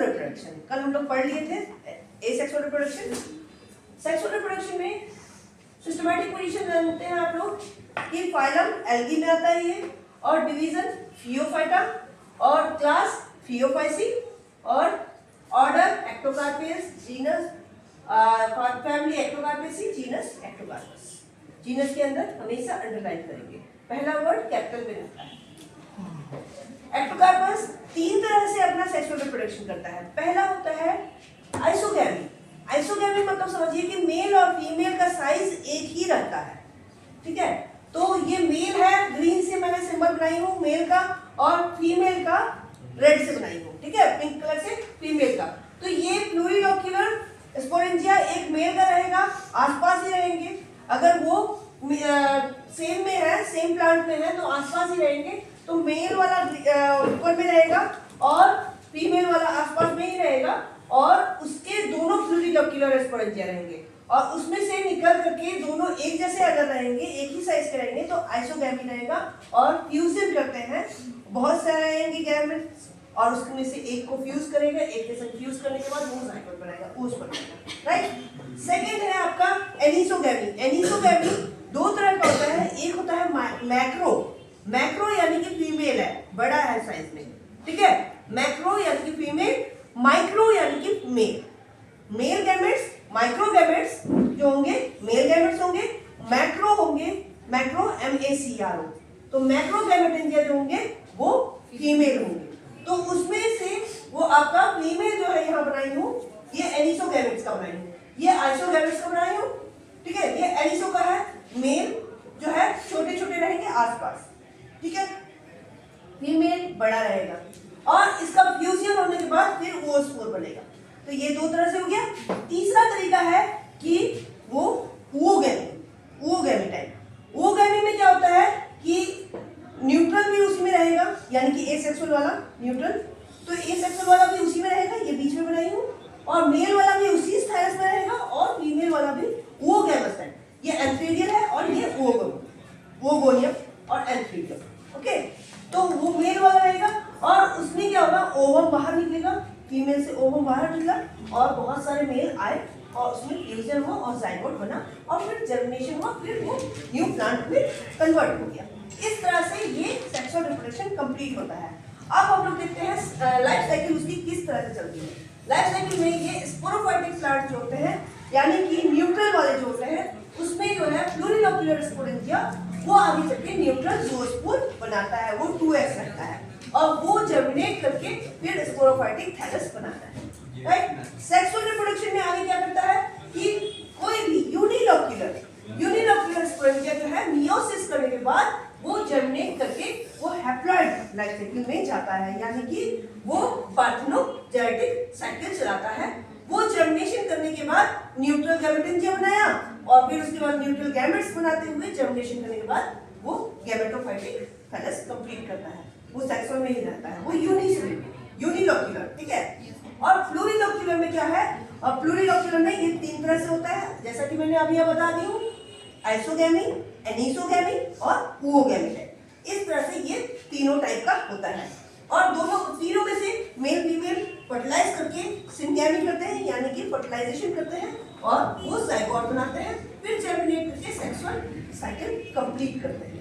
Sexual reproduction, कल हम लोग पढ़ लिए थे एसेक्सुअल रिप्रोडक्शन। सेक्सुअल रिप्रोडक्शन में सिस्टमैटिक पोजीशन जानते हैं आप लोग कि फाइलम एल्गी में आता है ये, और डिवीजन फियोफाइटा, और क्लास फियोफाइसी, और order Ectocarpales, genus family Ectocarpaceae, genus Ectocarpus. Genus के अंदर हमेशा अंडरलाइन करेंगे, पहला वर्ड कैपिटल में रहता है। एक्टोकार्पस 3 तरह से अपना सेक्सुअल रिप्रोडक्शन करता है। पहला होता है आइसोगैमी। आइसोगैमी मतलब समझिए कि मेल और फीमेल का साइज एक ही रहता है, ठीक है। तो ये मेल है, ग्रीन से मैंने सिंबल बनाई हूँ मेल का, और फीमेल का रेड से बनाई हूँ, ठीक है, पिंक कलर से फीमेल का। तो ये प्लूरिलोक्यूलर स्पोरेंजिया एक मेल का रहेगा, आसपास ही रहेंगे। अगर वो सेम में है, सेम प्लांट में है, तो आसपास ही रहेंगे। तो मेल वाला ऊपर में रहेगा और फीमेल वाला आसपास में ही रहेगा, और उसके दोनों प्लूरिलोक्यूलर स्पोरेंजिया रहेंगे, और उसमें से निकल करके दोनों एक जैसे अगर रहेंगे, एक ही साइज के रहेंगे, तो आइसोगैमी रहेगा। और फ्यूजन करते हैं, बहुत सारे रहेंगे गैमेट्स, और उसमें से एक को फ्यूज करेगा, एक के साथ फ्यूज करने के बाद वो जाइगोट बनाएगा, ओस बनाएगा, राइट। सेकंड है आपका एनिसोगैमी। एनिसोगैमी 2 तरह का होता है, एक होता है मैक्रो। मैक्रो यानी कि फीमेल है, बड़ा है साइज में, ठीक है, मैक्रो यानी कि फीमेल। माइक्रो यानी कि male. Male gametes, micro gametes जो होंगे मेल गैमेट्स होंगे, मैक्रो होंगे, मैक्रो MACRO। तो मैक्रो गैमेटेंजिया जो होंगे वो फीमेल होंगे। तो उसमें से वो आपका फीमेल जो है यहाँ बनाई हूँ, ये एनिसोगैमेट्स का बनाई हूँ, ये आइसोगैमेट्स का बनाई हूँ, ठीक है। ये एनिसो का है, मेल जो है छोटे छोटे रहेंगे आसपास, ठीक है, फीमेल बड़ा रहेगा, और इसका फ्यूजन होने के बाद फिर ओस्पोर बनेगा। तो ये 2 तरह से हो गया। तीसरा तरीका है कि वो ओगैमी टाइप। ओगैमी में क्या होता है कि न्यूट्रल भी उसी में रहेगा, यानी कि एसेक्सुअल वाला न्यूट्रल, तो एसेक्सुअल वाला भी उसी में रहेगा, ये बीच में बनाई हूँ, और मेल वाला भी उसी स्थायस में रहेगा, और फीमेल वाला भी ओगैमस है। ये एंथ्रीडियल है और ये ओगोनियम और एंथ्रीडियल, ओके। तो वो मेल वाला रहेगा, और उसमें क्या होगा, ओवम बाहर निकलेगा, फीमेल से ओवम बाहर निकला, और बहुत सारे मेल आए, और उसमें फ्यूजन हुआ और जाइगोट बना, और फिर जर्मिनेशन हुआ, फिर वो न्यू प्लांट में कन्वर्ट हो गया। इस तरह से ये सेक्सुअल रिप्रोडक्शन कंप्लीट होता है। अब हम लोग देखते हैं लाइफ साइकिल उसकी किस तरह से चलती है। लाइफ साइकिल में ये स्पोरोफाइटिक प्लांट जो होते हैं, यानी कि न्यूट्रल वाले जो होते हैं, उसमें जो है प्लूरिलोक्यूलर स्पोरेंजिया वो आगे चल के न्यूट्रल ज़ूओस्पोर बनाता है, वो 2s रखता है, और वो जर्मिनेट करके फिर स्पोरोफाइटिक थैलस बनाता है, राइट। सेक्सुअल रिप्रोडक्शन में आगे क्या करता है कि कोई भी यूनिलोक्यूलर स्पोरेंजिया जो है मियोसिस करने के बाद वो जर्मिनेट करके वो हैप्लॉइड लाइफ साइकिल में जाता है, यानी कि वो पार्थेनोजेनेटिक साइकिल चलाता है। वो जर्मिनेशन करने के बाद न्यूट्रल गैमेटेंजिया बनाया, और फिर उसके बाद न्यूट्रल गैमेट्स बनाते हुए जर्मिनेशन करने के बाद वो गैमेटोफाइटिक थैलस कंप्लीट करता है। वो सेक्सुअल में ही रहता है, वो यूनिलोक्यूलर, ठीक है। और प्लूरिलोक्यूलर में क्या है, और प्लूरिलोक्यूलर में ये 3 तरह से होता है, जैसा कि मैंने अभी बता दी हूँ, आइसोगैमी, एनिसोगैमी और ओगैमी टाइप। इस तरह से ये तीनों टाइप का होता है, और तीनों में से मेल फीमेल फर्टिलाइज करके सिंगैमी करते हैं, यानी कि फर्टिलाइजेशन करते हैं, और वो जाइगोट बनाते हैं, फिर जर्मिनेट करके सेक्सुअल साइकिल कंप्लीट करते हैं।